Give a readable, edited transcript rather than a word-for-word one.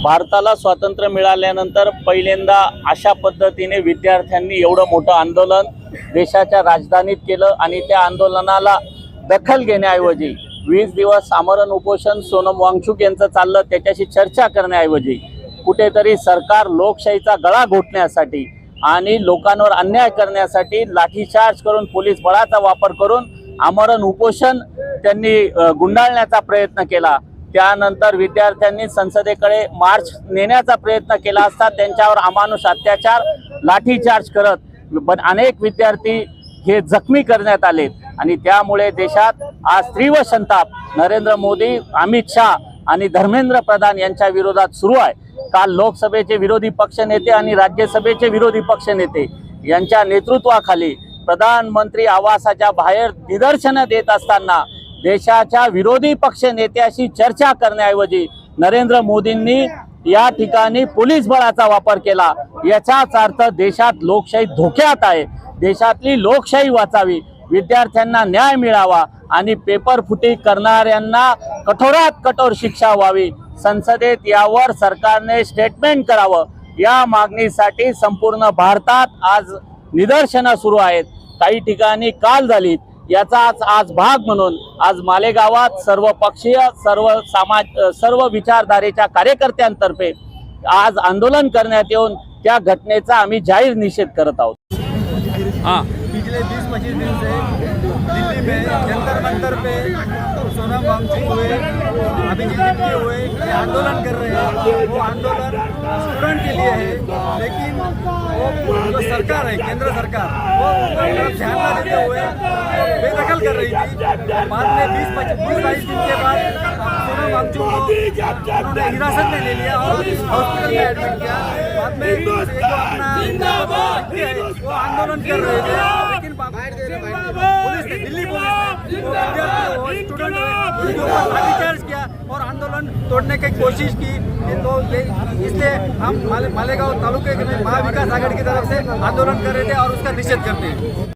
भारताला स्वातंत्र्य मिळाल्यानंतर पहिल्यांदा अशा पद्धतीने विद्यार्थ्यांनी एवढं मोठं आंदोलन देशाच्या राजधानीत केलं आणि त्या आंदोलनाला दखल घेण्याऐवजी 20 दिवस आमरण उपोषण सोनम वांगचुक यांचं चाललं, त्याच्याशी चर्चा करण्याऐवजी कुठेतरी सरकार लोकशाहीचा गळा घोटण्यासाठी आणि लोकांवर अन्याय करण्यासाठी लाठीचार्ज करून पोलीस बळाचा वापर करून आमरण उपोषण त्यांनी गुंडाळण्याचा प्रयत्न केला। त्यानंतर विद्यार्थ्यांनी संसदेकडे मार्च नेण्याचा प्रयत्न केला असता त्यांच्यावर अमानुष अत्याचार लाठीचार्ज करत अनेक विद्यार्थी हे जखमी करण्यात आले आणि त्यामुळे देशात आज तीव्र संताप नरेंद्र मोदी, अमित शाह आणि धर्मेंद्र प्रधान यांच्या विरोधात सुरू आहे। काल लोकसभेचे विरोधी पक्षनेते आणि राज्यसभेचे विरोधी पक्षनेते यांच्या नेतृत्वाखाली प्रधानमंत्री आवासाच्या बाहेर निदर्शनं देत असताना देशाच्या विरोधी पक्ष नेत्याशी चर्चा करण्याऐवजी नरेंद्र मोदींनी या ठिकाणी पोलीस बळाचा वापर केला। याचाच अर्थ देशात लोकशाही धोक्यात आहे। देशातली लोकशाही वाचावी, विद्यार्थ्यांना न्याय मिळावा आणि पेपर फुटी करणाऱ्यांना कठोरात कठोर शिक्षा व्हावी। संसदेत यावर सरकारने स्टेटमेंट करावं, या मागणीसाठी संपूर्ण भारतात आज निदर्शनं सुरू आहेत। काही ठिकाणी काल झालीत, याचाच आज भाग म्हणून आज मालेगावात सर्व पक्षीय सर्व विचारधारेच्या कार्यकर्त्यांतर्फे आज आंदोलन करण्यात येऊन त्या घटनेचा आम्ही जाहीर निषेध करत आहोत। पिछले 20-25 दिन से दिल्ली में जंतर मंतर पे सोनम वांगचुक हुए, अभिजीत लिप्टे हुए, ये आंदोलन कर रहे हैं। वो आंदोलन स्टूडेंट के लिए है, लेकिन वो जो सरकार है, केंद्र सरकार, वो उनका ध्यान न देते हुए बेदखल कर रही थी। बाद में 20-22 दिन के बाद सोनम वांगचुक को उन्होंने हिरासत में ले लिया और हॉस्पिटल में एडमिट किया। बाद में जो अपना वो आंदोलन कर रहे थे, लेकिन पुलिस ने, दिल्ली पुलिस ने वो स्टूडेंट उनके ऊपर लाठीचार्ज किया और आंदोलन तोड़ने की कोशिश की। तो इसलिए हम मालेगांव तालुके में महाविकास आघाड़ी की तरफ से आंदोलन कर रहे थे और उसका निषेध करते हैं।